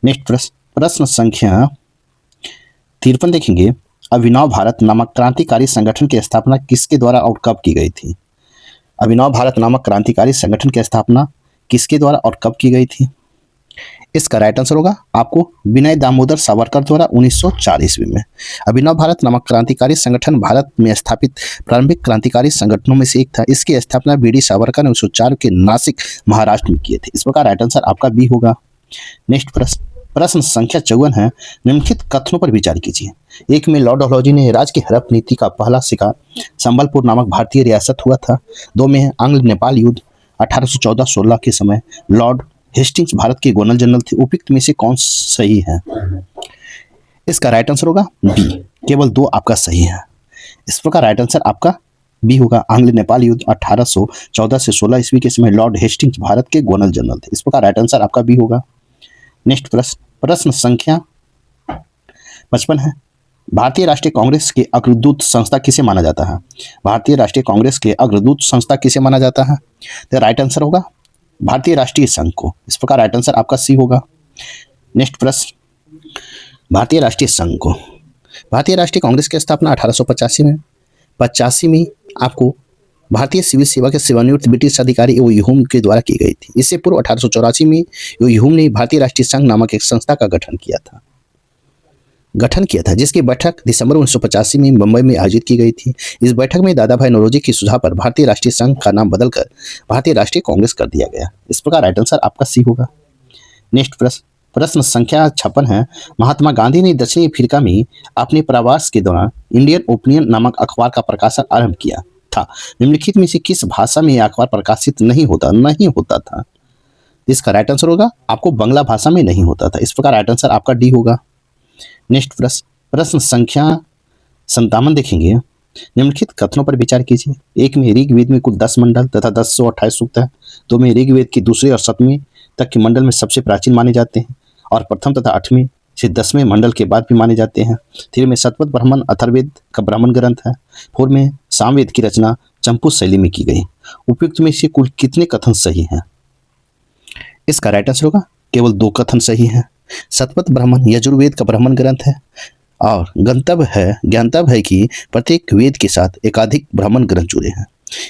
नेक्स्ट प्रश्न संख्या 53 देखेंगे, अभिनव भारत नामक क्रांतिकारी संगठन की स्थापना किसके द्वारा और कब की गई थी? अभिनव भारत नामक क्रांतिकारी संगठन की स्थापना किसके द्वारा और कब की गई थी? इसका राइट आंसर होगा आपको विनय दामोदर सावरकर द्वारा 1904 ईस्वी में। अभिनव भारत नामक क्रांतिकारी संगठन भारत में स्थापित प्रारंभिक क्रांतिकारी संगठनों में से एक था। इसकी स्थापना बी.डी. सावरकर ने 1904 के नासिक महाराष्ट्र में किए थे। इस प्रकार राइट आंसर आपका बी होगा। नेक्स्ट प्रश्न संख्या 54 है, निम्नलिखित कथनों पर विचार कीजिए। 1 में लॉर्ड डलहौजी ने राज्य की हड़प नीति का पहला शिकार संबलपुर नामक भारतीय रियासत हुआ था। 2 में है आंग्ल नेपाल युद्ध 1814-16 के समय लॉर्ड हेस्टिंग्स भारत के गवर्नर जनरल थे। उपयुक्त में से कौन सही है? इसका राइट आंसर होगा बी, केवल 2 आपका सही है। इस प्रकार राइट आंसर आपका बी होगा। आंग्ल नेपाल युद्ध 1814 से 16 ईस्वी के समय लॉर्ड हेस्टिंग्स भारत के गवर्नर जनरल थे। इस प्रकार राइट आंसर आपका बी होगा। नेक्स्ट प्रश्न संख्या 55 है, भारतीय राष्ट्रीय कांग्रेस के अग्रदूत संस्था किसे माना जाता है? भारतीय राष्ट्रीय कांग्रेस के अग्रदूत संस्था किसे माना जाता है? तो राइट आंसर होगा भारतीय राष्ट्रीय संघ को। इस प्रकार राइट आंसर आपका सी होगा। नेक्स्ट प्रश्न, भारतीय राष्ट्रीय संघ को भारतीय राष्ट्रीय कांग्रेस की स्थापना 1885 में 85 में आपको भारतीय सिविल सेवा के सेवानिवृत्त ब्रिटिश अधिकारी एवं ह्यूम के द्वारा की गई थी। इससे पूर्व 1884 में ह्यूम ने भारतीय राष्ट्रीय संघ नामक एक संस्था का गठन किया था, जिसकी बैठक दिसंबर 1985 में मुंबई में आयोजित की गई थी। इस बैठक में दादा भाई नौरोजी के सुझाव पर भारतीय राष्ट्रीय संघ का नाम बदलकर भारतीय राष्ट्रीय कांग्रेस कर दिया गया। इस प्रकार राइट आंसर आपका सी होगा। नेक्स्ट प्रश्न संख्या 56 है। महात्मा गांधी ने दक्षिणी अफ्रीका में अपने प्रवास के दौरान इंडियन ओपिनियन नामक अखबार का प्रकाशन आरंभ किया था। निम्नलिखित में से किस भाषा में यह अखबार प्रकाशित नहीं होता था? इसका राइट आंसर होगा आपको बांग्ला भाषा में नहीं होता था। इस प्रकार राइट आंसर आपका डी होगा। नेक्स्ट प्रश्न संख्या 57 देखेंगे। निम्नलिखित कथनों पर विचार कीजिए। एक में ऋग्वेद में कुल 10 मंडल तथा 1028 सूक्त है। दो में ऋग्वेद की दूसरे और 7वें तक के मंडल में सबसे प्राचीन माने जाते हैं और प्रथम तथा 8वें से 10वें मंडल के बाद भी माने जाते हैं। 3 में शतपथ ब्राह्मण अथर्ववेद का ब्राह्मण ग्रंथ है। 4 में सामवेद की रचना चंपू शैली में की गई। उपयुक्त में से कुल कितने कथन सही हैं? इसका राइट आंसर होगा केवल 2 कथन सही हैं। शतपथ ब्राह्मण यजुर्वेद का ब्राह्मण ग्रंथ है और ज्ञातव्य है कि प्रत्येक वेद के साथ एकाधिक ब्राह्मण ग्रंथ जुड़े हैं।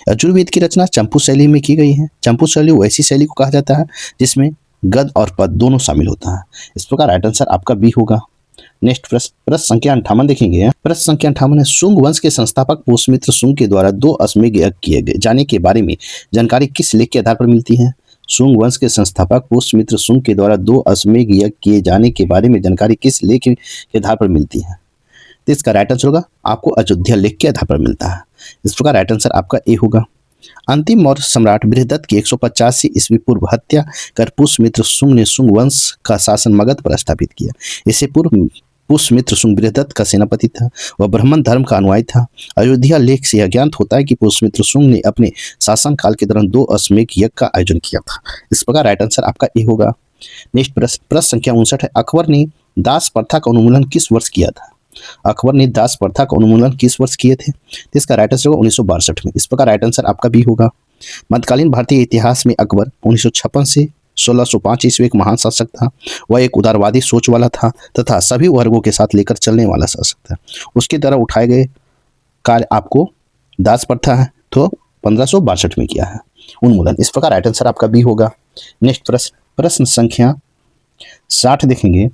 यजुर्वेद की रचना चंपू शैली में की गई है। चंपू शैली वैसी शैली को कहा जाता है जिसमें गद और पद दोनों शामिल होता है। इस प्रकार राइट आंसर आपका बी होगा। नेक्स्ट प्रश्न संख्या 58 देखेंगे। प्रश्न संख्या 58 है। शुंग वंश के संस्थापक पुष्यमित्र शुंग के द्वारा 2 अश्वमेध यज्ञ किए गए जाने के बारे में जानकारी किस लेख के आधार पर मिलती है? शुंग वंश के संस्थापक पुष्यमित्र शुंग के द्वारा 2 अश्वमेध यज्ञ किए जाने के बारे में जानकारी किस लेख के आधार पर मिलती है? तो इसका राइट आंसर होगा आपको अयोध्या लेख के आधार पर मिलता है। इस प्रकार राइट आंसर आपका ए होगा। अंतिम मौर्य सम्राट बृहदत्त की 185 ईस्वी पूर्व हत्या कर पुष्यमित्र शुंग ने शुंग वंश का शासन मगध पर स्थापित किया। इससे पूर्व पुष्यमित्र शुंग बृहदत्त का सेनापति था। वह ब्राह्मण धर्म का अनुयायी था। अयोध्या लेख से यह ज्ञात होता है कि पुष्यमित्र शुंग ने अपने शासन काल के दौरान 2 अश्वमेध यज्ञ का आयोजन किया था। इस प्रकार राइट आंसर आपका ए होगा। नेक्स्ट प्रश्न संख्या 59 है। अकबर ने दास प्रथा का उन्मूलन किस वर्ष किया था? अकबर ने दास प्रथा का उन्मूलन किस वर्ष किए थे? तो इसका राइट आंसर होगा 1962 में। इस प्रकार राइट आंसर आपका भी होगा। मध्यकालीन भारतीय इतिहास में अकबर 1956 से 1605 ईस्वी एक महान शासक था। वह एक उदारवादी सोच वाला था तथा सभी वर्गों के साथ लेकर चलने वाला शासक था। उसके द्वारा उठाए गए कार्य आपको दास प्रथा है तो 1562 में किया है उन्मूलन। इस प्रकार राइट आंसर आपका भी होगा। नेक्स्ट प्रश्न संख्या 60 देखेंगे।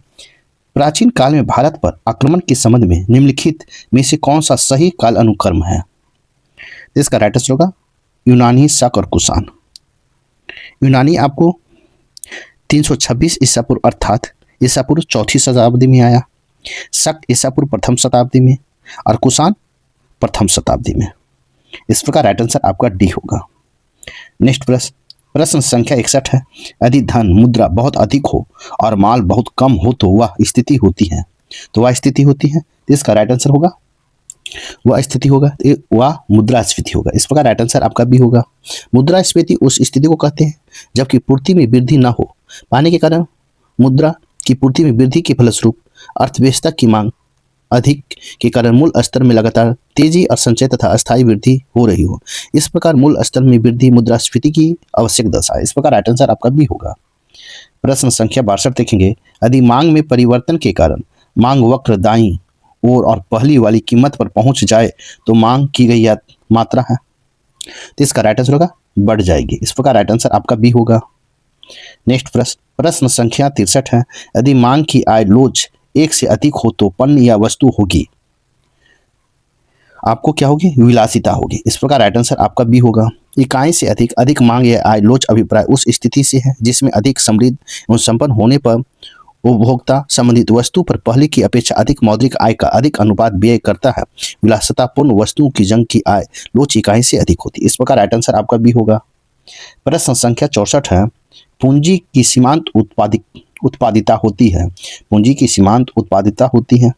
प्राचीन काल में भारत पर आक्रमण के संबंध में निम्नलिखित में से कौन सा सही काल अनुक्रम है? इसका राइट आंसर होगा यूनानी, शक और कुषाण। यूनानी आपको 326 ईसा पूर्व अर्थात ईसा पूर्व 4वीं शताब्दी में आया। शक ईसा पूर्व प्रथम शताब्दी में और कुषाण प्रथम शताब्दी में। इस प्रकार राइट आंसर आपका डी होगा। नेक्स्ट प्रश्न संख्या 61 है। यदि धन मुद्रा बहुत अधिक हो और माल बहुत कम हो तो वह स्थिति होती है। तो इसका राइट आंसर होगा वह मुद्रास्फीति होगा। इस प्रकार राइट आंसर आपका भी होगा। मुद्रास्फीति उस स्थिति को कहते हैं जबकि पूर्ति में वृद्धि न हो पाने के कारण मुद्रा की पूर्ति में वृद्धि के फलस्वरूप अर्थव्यवस्था की मांग अधिक के कारण मूल स्तर में लगातार तेजी और संचय तथा अस्थायी वृद्धि हो रही हो। इस प्रकार मूल स्तर में वृद्धि मुद्रास्फीति की आवश्यक दशा है। इस प्रकार राइट आंसर आपका भी होगा। प्रश्न संख्या 62 देखेंगे। यदि मांग में परिवर्तन के कारण मांग वक्र दाईं ओर और पहली वाली कीमत पर पहुंच जाए तो मांग की गई मात्रा है तो इसका राइट आंसर होगा बढ़ जाएगी। इस प्रकार राइट आंसर आपका भी होगा। नेक्स्ट प्रश्न संख्या 63 है। यदि मांग की आय लोच 1 से अधिक हो तो पण्य या वस्तु होगी आपको क्या होगी? विलासिता होगी। इस प्रकार राइट आंसर आपका भी होगा। इकाई से अधिक मांग या आय लोच अभिप्राय उस स्थिति से है जिसमें अधिक समृद्ध एवं संपन्न होने पर उपभोक्ता संबंधित वस्तु पर पहले की अपेक्षा अधिक मौद्रिक आय का अधिक अनुपात व्यय करता है। विलासितापूर्ण वस्तुओं की जंग की आय लोच इकाई से अधिक होती है। इस प्रकार राइट आंसर आपका भी होगा। प्रश्न संख्या 64 है। पूंजी की सीमांत उत्पादिता होती है। पूंजी की सीमांत उत्पादिता होती है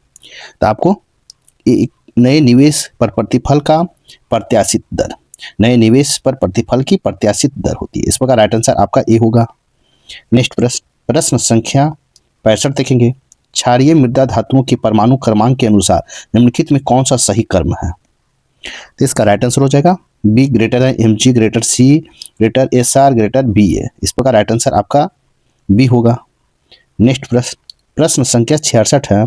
तो आपको एक नए निवेश पर प्रतिफल का प्रत्याशित दर, नए निवेश पर प्रतिफल की प्रत्याशित दर होती है। इस प्रकार राइट आंसर आपका ए होगा। नेक्स्ट प्रश्न संख्या 65 देखेंगे। क्षारीय मृदा धातुओं के परमाणु क्रमांक के अनुसार निम्नलिखित में कौन सा सही क्रम है? तो इसका राइट आंसर हो जाएगा B greater M G greater C greater S R greater B A. इस प्रकार राइट आंसर आपका बी होगा। नेक्स्ट प्रश्न संख्या 66 है।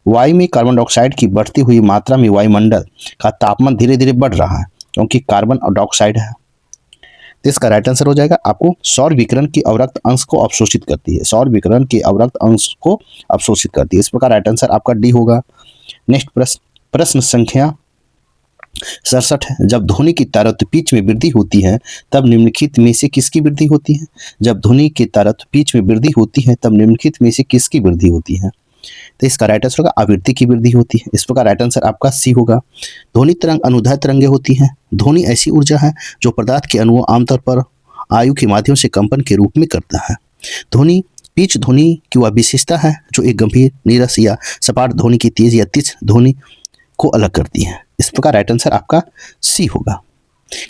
वायु में कार्बन डाइऑक्साइड की बढ़ती हुई मात्रा में वायुमंडल का तापमान धीरे धीरे बढ़ रहा है। क्योंकि कार्बन और डाइऑक्साइड है। तो इसका राइट आंसर हो जाएगा आपको सौर विकिरण की अवरक्त अंश को अवशोषित करती है, सौर विकिरण के अवरक्त अंश को अवशोषित करती है। इस प्रकार राइट आंसर आपका डी होगा। नेक्स्ट प्रश्न संख्या 67 है। जब ध्वनि की तारत्म्य पिच में वृद्धि होती है तब निम्नलिखित में से किसकी वृद्धि होती है? जब ध्वनि की तारत्म्य पिच में वृद्धि होती है तब निम्नलिखित में से किसकी वृद्धि होती है? तो इसका राइट आंसर होगा आवृत्ति की वृद्धि होती है। इस प्रकार राइट आंसर आपका सी होगा। ध्वनि तरंग अनुदैर्ध्य तरंगे होती हैं। ध्वनि ऐसी ऊर्जा है जो पदार्थ के अणुओं आमतौर पर आयु के माध्यम से कंपन के रूप में करता है। ध्वनि पिच ध्वनि की वह विशेषता है जो एक गंभीर, नीरस या सपाट ध्वनि की तेज या तीक्ष्ण ध्वनि को अलग करती है। इस प्रकार राइट आंसर आपका सी होगा।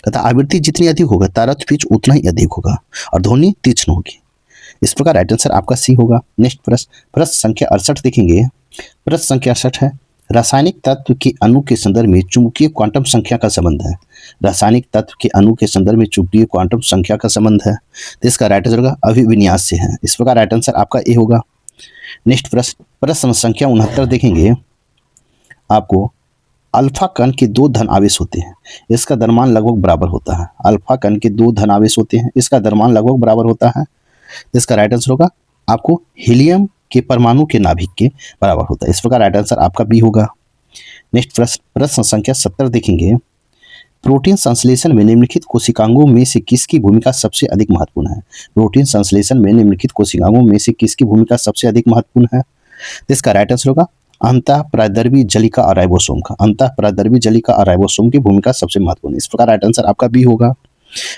तथा आवृत्ति जितनी अधिक होगा तारत्म्य पिच उतना ही अधिक होगा और ध्वनि तीक्ष्ण होगी। इस प्रकार राइट आंसर आपका सी होगा। नेक्स्ट प्रश्न संख्या 68 देखेंगे। प्रश्न संख्या 68 है। रासायनिक तत्व के अणु के संदर्भ में चुंबकीय क्वांटम संख्या का संबंध है। रासायनिक तत्व के अणु के संदर्भ में चुंबकीय क्वांटम संख्या का संबंध है। तो इसका राइट आंसर होगा अभिविन्यास से है। इस प्रकार राइट आंसर आपका ए होगा। नेक्स्ट प्रश्न संख्या 69 देखेंगे। आपको अल्फा कण के 2 धन आवेश होते हैं, इसका द्रव्यमान लगभग बराबर होता है। अल्फा कण के 2 धन आवेश होते हैं, इसका द्रव्यमान लगभग बराबर होता है। इसका राइट आंसर होगा आपको हीलियम के परमाणु के नाभिक के बराबर होता है। इस प्रकार राइट आंसर आपका बी होगा। नेक्स्ट प्रश्न संख्या 70 देखेंगे। प्रोटीन संश्लेषण में निम्नलिखित कोशिकांगों में से किसकी भूमिका सबसे अधिक महत्वपूर्ण है? प्रोटीन संश्लेषण में निम्नलिखित कोशिकांगों में से किसकी भूमिका सबसे अधिक महत्वपूर्ण है? इसका राइट आंसर होगा अंतःप्रादर्वी जलिका और राइबोसोम का। अंतःप्रादर्वी जलिका और राइबोसोम की भूमिका सबसे महत्वपूर्ण है। इस प्रकार राइट आंसर आपका बी होगा।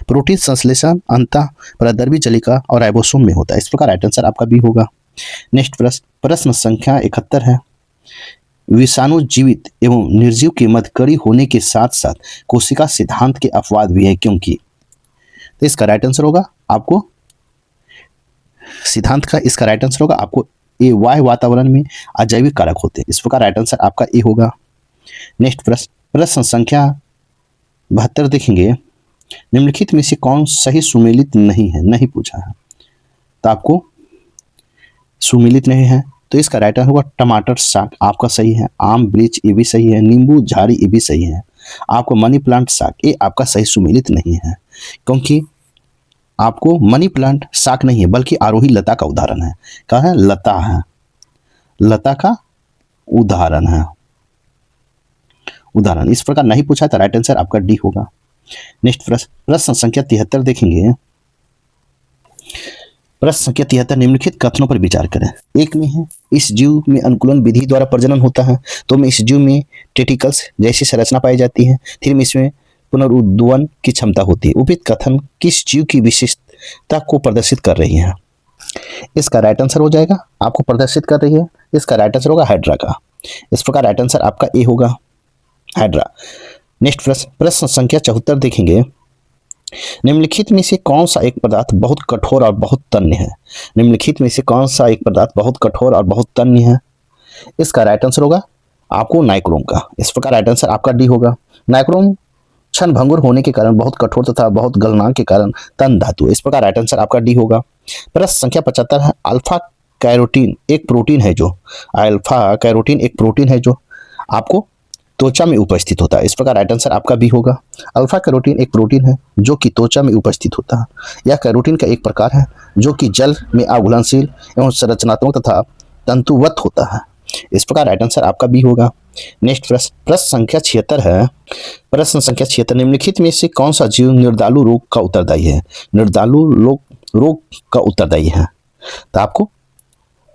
प्रोटीन संश्लेषण अंतःप्रादर्वी जलिका और राइबोसोम में होता है। इस प्रकार राइट आंसर आपका बी होगा। नेक्स्ट प्रश्न संख्या 71 है। विषाणु जीवित एवं निर्जीव के मध्य कड़ी होने के साथ साथ कोशिका सिद्धांत के अपवाद भी है क्योंकि। तो इसका राइट आंसर होगा आपको सिद्धांत का इसका राइट आंसर होगा आपको ए वायु वातावरण में अजैविक कारक होते हैं। इस प्रकार राइट आंसर आपका ए होगा। नेक्स्ट प्रश्न संख्या 72 देखेंगे। निम्नलिखित में से कौन सही सुमेलित नहीं है? नहीं पूछा है तो आपको सुमेलित नहीं है तो इसका राइट आंसर होगा टमाटर साग आपका सही है। आम वृक्ष ये भी सही है। नींबू झाड़ी ये भी सही है। आपको मनी प्लांट साग ये आपका सही सुमेलित नहीं है क्योंकि आपको मनी प्लांट साग नहीं है बल्कि आरोही लता का उदाहरण है। क्या है? लता है, लता का उदाहरण है। उदाहरण इस प्रकार नहीं पूछा तो राइट आंसर आपका डी होगा। नेक्स्ट प्रश्न संख्या 73 देखेंगे। प्रश्न संख्या 73 निम्नलिखित कथनों पर विचार करें। एक में है इस जीव में अनुकूलन विधि द्वारा प्रजनन होता है। तो में इस जीव में टेटिकल्स जैसी संरचना पाई जाती है। फिर में इसमें पुनरुद्वन की क्षमता होती है। उपयुक्त कथन किस जीव की विशिष्टता को प्रदर्शित कर रही है? इसका राइट आंसर हो जाएगा आपको प्रदर्शित कर रही है। इसका राइट आंसर होगा हाइड्रा का। इस प्रकार राइट आंसर आपका ए होगा, हाइड्रा। नेक्स्ट प्रश्न संख्या 74 देखेंगे। निम्नलिखित में से कौन सा एक पदार्थ बहुत कठोर और बहुत तन्य है? निम्नलिखित में से कौन सा एक पदार्थ बहुत कठोर और बहुत तन्य है? इसका राइट आंसर होगा आपको नाइक्रोम का। इस प्रकार राइट आंसर आपका डी होगा। नाइक्रोम क्षण भंगुर होने के कारण बहुत कठोर तथा बहुत गलनांक के कारण तन धातु। इस प्रकार राइट आंसर आपका डी होगा। प्रश्न संख्या 75 है। अल्फा कैरोटीन एक प्रोटीन है जो आपको त्वचा में उपस्थित होता है। इस प्रकार राइट आंसर आपका बी होगा। अल्फा कैरोटीन एक प्रोटीन है जो कि त्वचा में उपस्थित होता है। यह कैरोटीन का एक प्रकार है जो कि जल में अघुलनशील एवं संरचनात्मक तथा तंतुवत होता है। इस प्रकार राइट आंसर आपका बी होगा। नेक्स्ट प्रश्न संख्या 76 है। प्रश्न संख्या 76 निम्नलिखित में से कौन सा जीव निर्दालु रोग का उत्तरदायी है? निर्दालु रोग का उत्तरदायी है तो आपको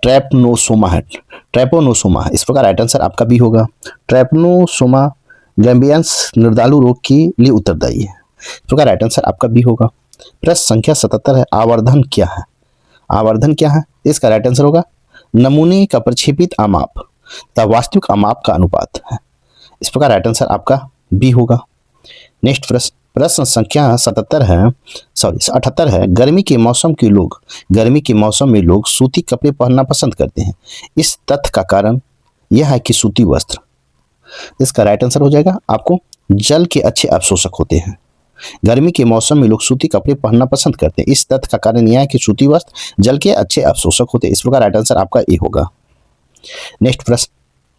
ट्रैपनोसोमा है। इस प्रकार राइट आंसर आपका बी होगा। ट्रैपनोसोमा गैम्बियंस निर्दालु रोग के लिए उत्तरदायी है। इस प्रकार राइट आंसर आपका बी होगा। प्रश्न संख्या 77 है। आवर्धन क्या है? इसका राइट आंसर होगा नमूने का प्रक्षेपित आमाप तथा वास्तविक आमाप का अनुपात है। इस प्रकार राइट आंसर आपका बी होगा। नेक्स्ट प्रश्न संख्या 78 है। गर्मी के मौसम में लोग सूती कपड़े पहनना पसंद करते हैं। इस तथ्य का कारण यह है कि सूती वस्त्र। इसका राइट आंसर हो जाएगा आपको जल के अच्छे अवशोषक होते हैं। गर्मी के मौसम में लोग सूती कपड़े पहनना पसंद करते हैं। इस तथ्य का कारण यह है कि सूती वस्त्र जल के अच्छे अवशोषक होते हैं। इस प्रकार राइट आंसर आपका ए होगा। नेक्स्ट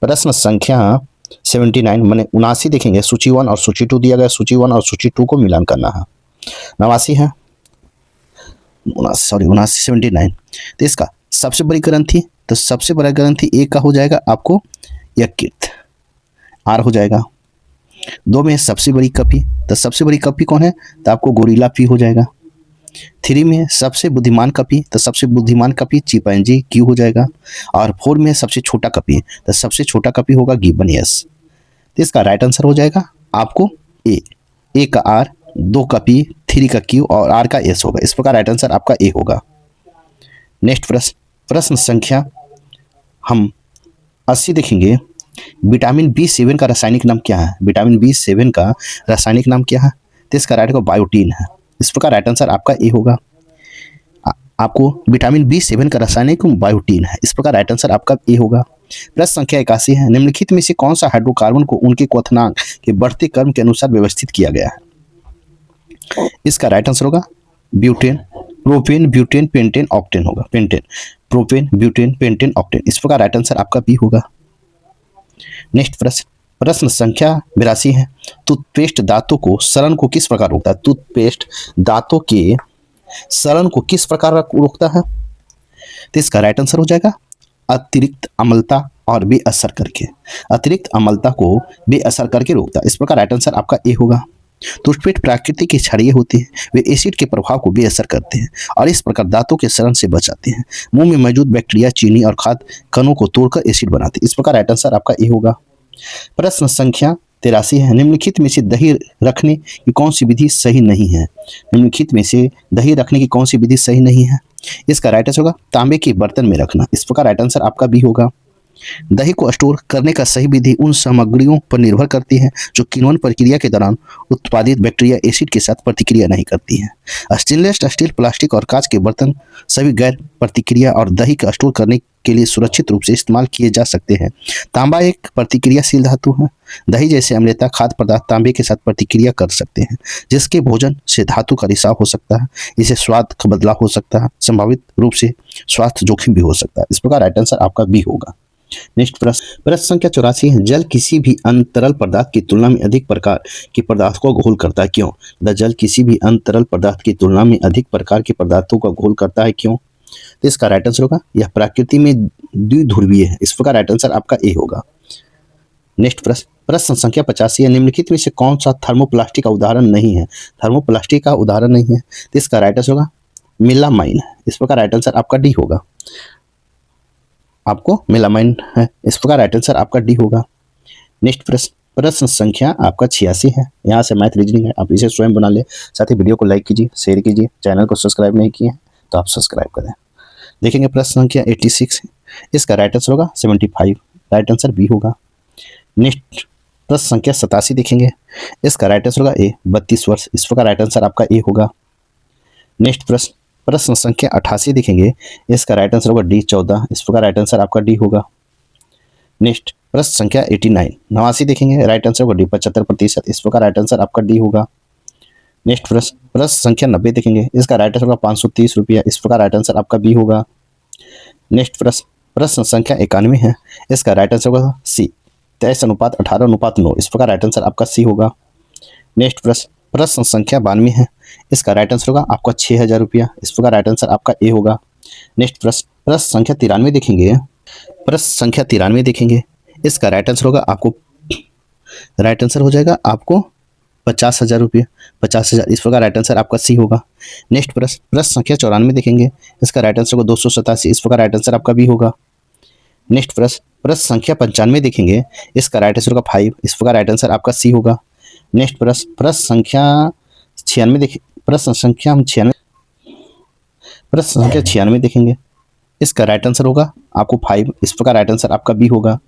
प्रश्न संख्या 79 मैंने 79 देखेंगे, सूची 1 और सूची 2 दिया गया, सूची 1 और सूची 2 को मिलान करना है। 89 है, 79 79। तो इसका सबसे बड़ी ग्रंथि, तो सबसे बड़ा ग्रंथि एक का हो जाएगा आपको यकृत, आर हो जाएगा। 2 में सबसे बड़ी कपी, तो सबसे बड़ी कपी कौन है, तो आपको गोरिल्ला पी हो जाएगा। 3 में सबसे बुद्धिमान कपी, तो सबसे बुद्धिमान कपी चिंपैंजी क्यू हो जाएगा। और 4 में सबसे छोटा कपी, तो सबसे छोटा कपी होगा गिब्बन एस। तो इसका राइट आंसर हो जाएगा आपको ए का आर, 2 का पी, 3 का क्यू और आर का एस होगा। इस प्रकार राइट आंसर आपका ए होगा। नेक्स्ट प्रश्न संख्या हम 80 देखेंगे। विटामिन बी7 का रासायनिक नाम क्या है, विटामिन बी7 का रासायनिक नाम क्या है, तो इसका राइट को बायोटीन है। इस प्रकार राइट आंसर आपका ए होगा। आपको विटामिन बी7 का रासायनिक बायोटीन है, इस प्रकार राइट आंसर आपका ए होगा। प्रश्न संख्या 81 है। निम्नलिखित में से कौन सा हाइड्रोकार्बन को उनके क्वथनांक के बढ़ते क्रम के अनुसार व्यवस्थित किया गया है, इसका राइट आंसर होगा butane, propane, butane, pentane, octane होगा। Pentane, propane, butane, pentane, octane, इस प्रकार राइट आंसर आपका बी होगा। नेक्स्ट प्रश्न संख्या 82 है। टूथपेस्ट दांतों को सड़न को किस प्रकार रोकता है, टूथपेस्ट दांतों के सड़न को किस प्रकार रोकता है, तो इसका राइट आंसर हो जाएगा अतिरिक्त अम्लता और बेअसर करके, अतिरिक्त अम्लता को बेअसर करके रोकता है। इस प्रकार राइट आंसर आपका ए होगा। टूथपेस्ट प्राकृतिक के क्षारीय होते हैं, वे एसिड के प्रभाव को बेअसर करते हैं और इस प्रकार दांतों के सड़न से बचाते हैं। मुंह में मौजूद बैक्टीरिया चीनी और खाद्य कणों को तोड़कर एसिड बनाते हैं। इस प्रकार राइट आंसर आपका ए होगा। प्रश्न संख्या 83 है। निम्नलिखित में से दही रखने की कौन सी विधि सही नहीं है, निम्नलिखित में से दही रखने की कौन सी विधि सही नहीं है, इसका राइट आंसर होगा तांबे के बर्तन में रखना। इस प्रकार राइट आंसर आपका बी होगा। दही को स्टोर करने का सही विधि उन सामग्रियों पर निर्भर करती है जो किण्वन प्रक्रिया के दौरान उत्पादित बैक्टीरिया एसिड के साथ प्रतिक्रिया नहीं करती है। स्टेनलेस स्टील, प्लास्टिक और कांच के बर्तन सभी गैर प्रतिक्रिया और दही का स्टोर करने के लिए सुरक्षित रूप से इस्तेमाल किए जा सकते हैं। तांबा एक प्रतिक्रियाशील धातु है। दही जैसे अम्लता खाद्य पदार्थ तांबे के साथ प्रतिक्रिया कर सकते हैं, जिसके भोजन से धातु का रिसाव हो सकता है, इससे स्वाद का बदलाव हो सकता है, संभावित रूप से स्वास्थ्य जोखिम भी हो सकता है। इस प्रकार राइट आंसर आपका बी होगा। नेक्स्ट प्रश्न संख्या 84 है। जल किसी भी अन्य तरल पदार्थ की तुलना में अधिक प्रकार के पदार्थ को घोल करता है, क्यों, जल किसी भी अन्य तरल पदार्थ की तुलना में अधिक प्रकार के पदार्थों का घोल करता है, क्यों, तो इसका राइट आंसर होगा यह प्रकृति में द्विध्रुवीय है। इस प्रकार राइट आंसर आपका ए होगा। नेक्स्ट प्रश्न संख्या 85 है। निम्नलिखित में से कौन सा थर्मोप्लास्टिक का उदाहरण नहीं है, थर्मोप्लास्टिक का उदाहरण नहीं है, तो इसका राइट आंसर होगा मेलामाइन। इस प्रकार राइट आंसर आपका डी होगा। आपको मेलामाइन है, इस प्रकार राइट आंसर आपका डी होगा। नेक्स्ट प्रश्न संख्या आपका 86 है। यहाँ से मैथ रीजनिंग है, आप इसे स्वयं बना ले। साथ ही वीडियो को लाइक कीजिए, शेयर कीजिए, चैनल को सब्सक्राइब नहीं किए तो आप सब्सक्राइब करें। देखेंगे प्रश्न संख्या 86 है। इसका राइट आंसर होगा 75, राइट आंसर बी होगा। नेक्स्ट प्रश्न संख्या 87 देखेंगे। इसका राइट आंसर होगा ए 32 वर्ष। इस प्रकार राइट आंसर आपका ए होगा। नेक्स्ट प्रश्न संख्या 88 देखेंगे। इसका राइट आंसर होगा डी 14। इस प्रकार राइट आंसर आपका डी होगा। नेक्स्ट प्रश्न संख्या 89 देखेंगे। राइट आंसर होगा डी 75%। इस प्रकार राइट आंसर आपका डी होगा। नेक्स्ट प्रश्न संख्या 90 देखेंगे। इसका राइट आंसर होगा 530 रुपया। इस प्रकार राइट आंसर आपका बी होगा। नेक्स्ट प्रश्न संख्या 91 है। इसका राइट आंसर होगा सी 23:18:9। इस प्रकार राइट आंसर आपका सी होगा। नेक्स्ट प्रश्न संख्या 92 है। इसका राइट आंसर होगा आपका 6000 रुपया। इस प्रकार राइट आंसर आपका ए होगा। नेक्स्ट प्रश्न संख्या 93 देखेंगे। प्रश्न संख्या 93 देखेंगे। इसका राइट आंसर होगा आपको, राइट आंसर हो जाएगा आपको 50,000 रुपये, 50,000। इस प्रकार राइट आंसर आपका सी होगा। नेक्स्ट प्रश्न संख्या 94 देखेंगे। इसका राइट आंसर होगा 287। इस प्रकार राइट आंसर आपका बी होगा। नेक्स्ट प्रश्न संख्या 95 देखेंगे। इसका राइट आंसर होगा 5। इस प्रकार राइट आंसर आपका सी होगा। नेक्स्ट प्रश्न संख्या 96 देखें। प्रश्न संख्या 96 देखेंगे। इसका राइट आंसर होगा आपको 5। इस प्रकार राइट आंसर आपका बी होगा।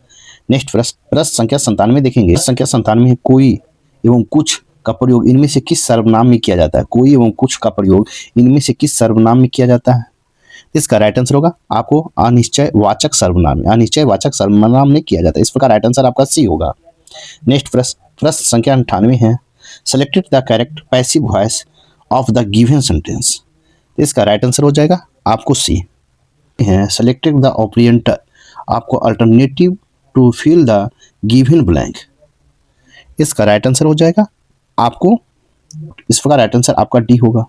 नेक्स्ट प्रश्न संख्या 97 देखेंगे। संख्या 97 है। कोई एवं कुछ का प्रयोग इनमें से किस सर्वनाम में किया जाता है, कोई एवं कुछ का प्रयोग इनमें से किस सर्वनाम में किया जाता है, इसका राइट आंसर होगा आपको अनिश्चयवाचक सर्वनाम, अनिश्चयवाचक सर्वनाम में किया जाता है। इस प्रकार राइट आंसर आपका सी होगा। नेक्स्ट प्रश्न संख्या 98 है। Selected the correct passive voice of the given sentence. इसका राइट आंसर हो जाएगा आपको सी है। सेलेक्टेड द ऑपरेटर, आपको alternative to fill the given blank, इसका राइट आंसर हो जाएगा आपको, इस प्रकार राइट आंसर आपका डी होगा।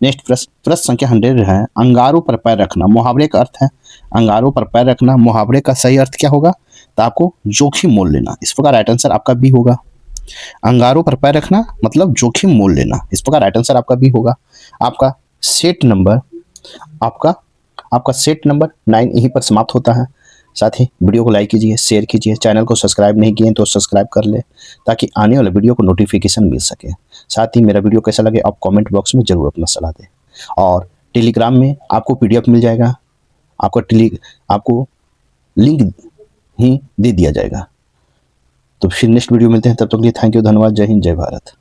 नेक्स्ट प्रश्न, प्रश्न संख्या 100 है, अंगारों पर पैर रखना मुहावरे का अर्थ है, अंगारों पर पैर रखना मुहावरे का सही अर्थ क्या होगा, तो आपको जोखिम मोल लेना, इस प्रकार राइट आंसर आपका बी होगा। अंगारों पर पैर रखना मतलब जोखिम मोल लेना, इस प्रकार राइट आंसर आपका बी होगा। आपका सेट नंबर आपका आपका सेट नंबर 9 यहीं पर समाप्त होता है। साथ ही वीडियो को लाइक कीजिए, शेयर कीजिए, चैनल को सब्सक्राइब नहीं किए तो सब्सक्राइब कर ले ताकि आने वाले वीडियो को नोटिफिकेशन मिल सके। साथ ही मेरा वीडियो कैसा लगे आप कमेंट बॉक्स में ज़रूर अपना सलाह दें। और टेलीग्राम में आपको पीडीएफ मिल जाएगा, आपको लिंक ही दे दिया जाएगा। तो फिर नेक्स्ट वीडियो मिलते हैं, तब तक के लिए थैंक यू, धन्यवाद, जय हिंद, जय भारत।